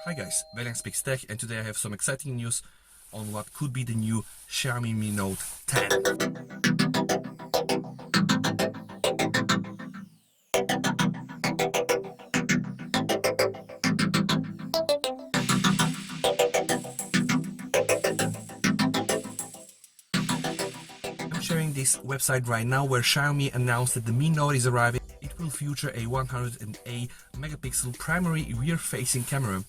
Hi guys, Velian speaks tech, and today I have some exciting news on what could be the new Xiaomi Mi Note 10. I'm sharing this website right now where Xiaomi announced that the Mi Note is arriving. It will feature a 108 megapixel primary rear-facing camera.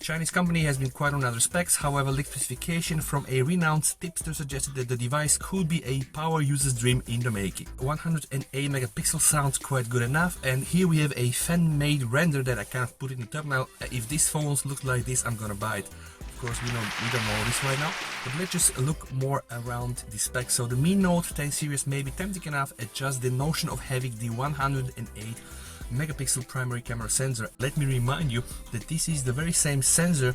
Chinese company has been quiet on other specs, however leaked specification from a renowned tipster suggested that the device could be a power user's dream in the making. 108 megapixel sounds quite good enough, and here we have a fan-made render that I kind of put in the thumbnail. If this phone looks like this, I'm gonna buy it. Of course, we don't know this right now, but let's just look more around the specs. So the Mi Note 10 series may be tempting enough at just the notion of having the 108 megapixel primary camera sensor. Let me remind you that this is the very same sensor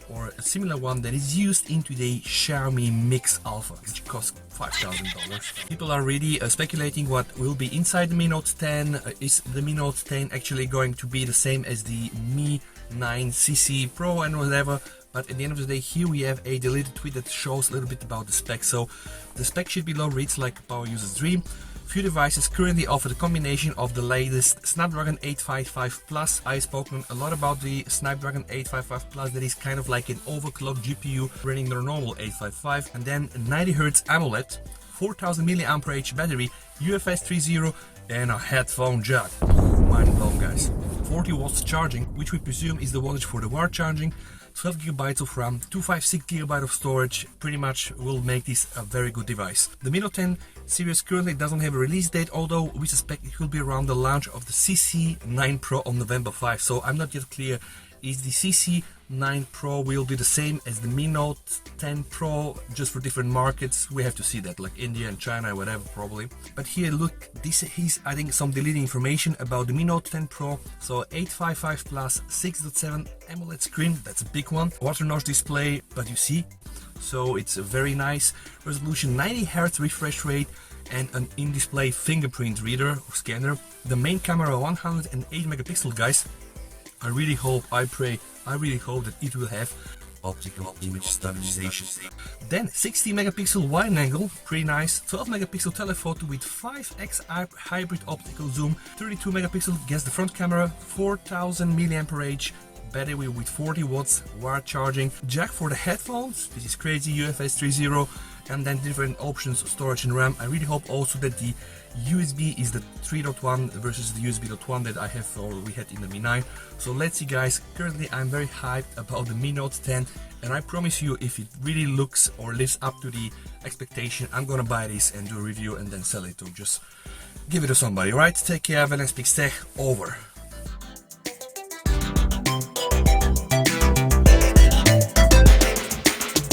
or a similar one that is used into the Xiaomi Mix Alpha, which costs $5,000. People are really speculating what will be inside the Mi Note 10. Is the Mi Note 10 actually going to be the same as the Mi 9cc Pro and whatever? But at the end of the day, here we have a deleted tweet that shows a little bit about the specs. So the spec sheet below reads like a power user's dream. Few devices currently offer the combination of the latest Snapdragon 855 Plus. I've spoken a lot about the Snapdragon 855 Plus, that is kind of like an overclocked GPU running their normal 855, and then 90 Hz AMOLED, 4000 mAh battery, UFS 3.0 and a headphone jack. Mind blown, guys. 40 watts charging, which we presume is the wattage for the wire charging. 12 GB of RAM, 256 GB of storage, pretty much will make this a very good device. The Mi Note 10 series currently doesn't have a release date, although we suspect it will be around the launch of the CC9 Pro on November 5. So I'm not yet clear, is the CC9 Pro will be the same as the Mi Note 10 Pro, just for different markets? We have to see that, like India and China, whatever, probably. But here, look, this is adding some deleting information about the Mi Note 10 Pro. So 855 Plus, 6.7 AMOLED screen, that's a big one. Water notch display, but you see, so it's a very nice resolution, 90 Hz refresh rate, and an in-display fingerprint reader or scanner. The main camera, 108 megapixel, guys. I really hope that it will have optical image stabilization. Then 60 megapixel wide angle, pretty nice. 12 megapixel telephoto with 5x hybrid optical zoom. 32 megapixel gets the front camera. 4000 mAh battery with 40 watts wire charging. Jack for the headphones, this is crazy, UFS 3.0, and then different options of storage and RAM. I really hope also that the USB is the 3.1 versus the USB 1 that I have, or we had in the Mi 9. So let's see, guys. Currently I'm very hyped about the Mi Note 10, and I promise you, if it really looks or lives up to the expectation, I'm gonna buy this and do a review and then sell it, or just give it to somebody. Right, take care, Velian speaks tech, over.